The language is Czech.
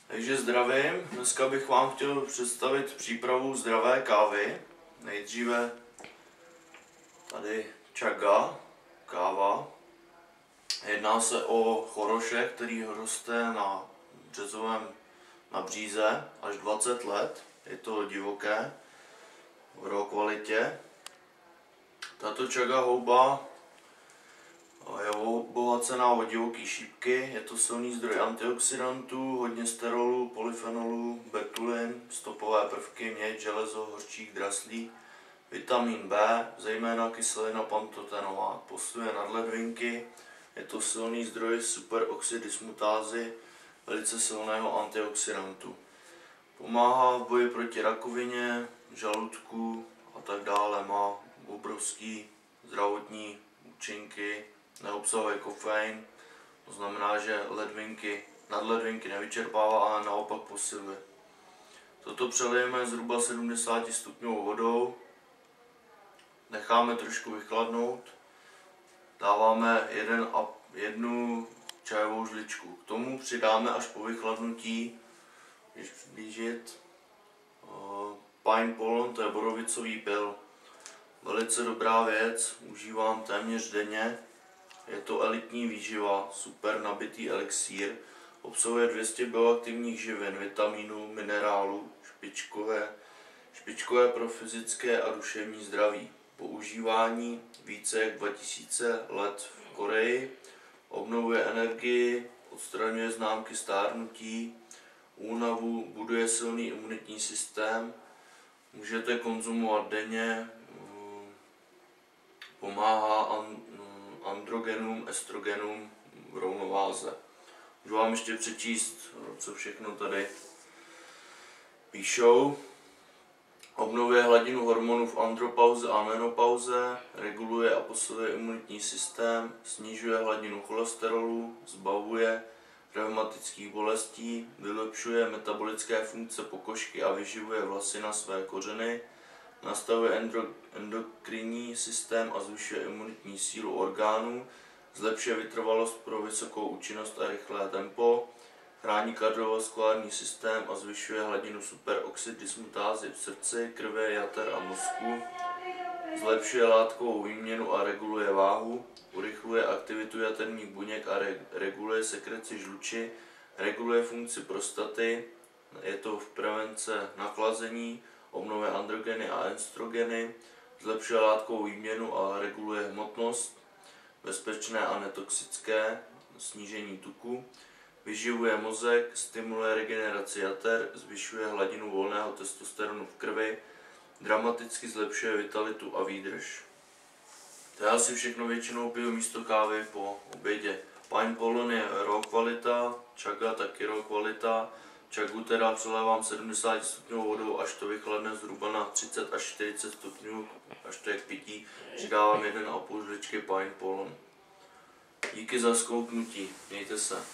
Takže zdravím, dneska bych vám chtěl představit přípravu zdravé kávy. Nejdříve tady chaga, káva. Jedná se o chorošek, který roste na bříze až 20 let. Je to divoké, v raw kvalitě. Tato chaga houba je obohacená o divoké šípky, je to silný zdroj antioxidantů, hodně sterolů, polyfenolů, betulin, stopové prvky, měď, železo, hořčík, draslík, vitamin B, zejména kyselina pantotenová, posiluje nadledvinky, je to silný zdroj superoxidismutázy, velice silného antioxidantu. Pomáhá v boji proti rakovině, žaludku a tak dále, má obrovský zdravotní účinky. Neobsahuje kofein, to znamená, že nadledvinky nevyčerpává, ale naopak posiluje. Toto přelijeme zhruba 70 stupňovou vodou, necháme trošku vychladnout, dáváme jednu čajovou žličku. K tomu přidáme až po vychladnutí, když přiblížit, pine pollen, to je borovicový pil. Velice dobrá věc, užívám téměř denně. Je to elitní výživa, super nabitý elixír, obsahuje 200 bioaktivních živin, vitamínů, minerálů, špičkové pro fyzické a duševní zdraví. Používání více jak 2000 let v Koreji, obnovuje energii, odstraňuje známky stárnutí, únavu, buduje silný imunitní systém, můžete konzumovat denně, pomáhá androgenům, estrogenům v rovnováze. Můžu vám ještě přečíst, co všechno tady píšou. Obnovuje hladinu hormonů v andropauze a menopauze, reguluje a posiluje imunitní systém, snižuje hladinu cholesterolu, zbavuje reumatických bolestí, vylepšuje metabolické funkce pokožky a vyživuje vlasy na své kořeny, nastavuje endokrinní systém a zvyšuje imunitní sílu orgánů, zlepšuje vytrvalost pro vysokou účinnost a rychlé tempo, chrání kardiovaskulární systém a zvyšuje hladinu superoxidismutázy v srdci, krve, jater a mozku, zlepšuje látkovou výměnu a reguluje váhu, urychluje aktivitu jaterních buněk a reguluje sekreci žluči, reguluje funkci prostaty, je to v prevence nachlazení, obnovuje androgeny a estrogeny, zlepšuje látkovou výměnu a reguluje hmotnost, bezpečné a netoxické, snížení tuku, vyživuje mozek, stimuluje regeneraci jater, zvyšuje hladinu volného testosteronu v krvi, dramaticky zlepšuje vitalitu a výdrž. To já si všechno většinou piju místo kávy po obědě. Pine pollen je raw kvalita, chaga taky raw kvalita. Chagu teda přelévám 70 stupňovou vodou, až to vychladne zhruba na 30 až 40 stupňů, až to je k pití, přidávám 1,5 žličky pine pollen. Díky za zkouknutí, mějte se.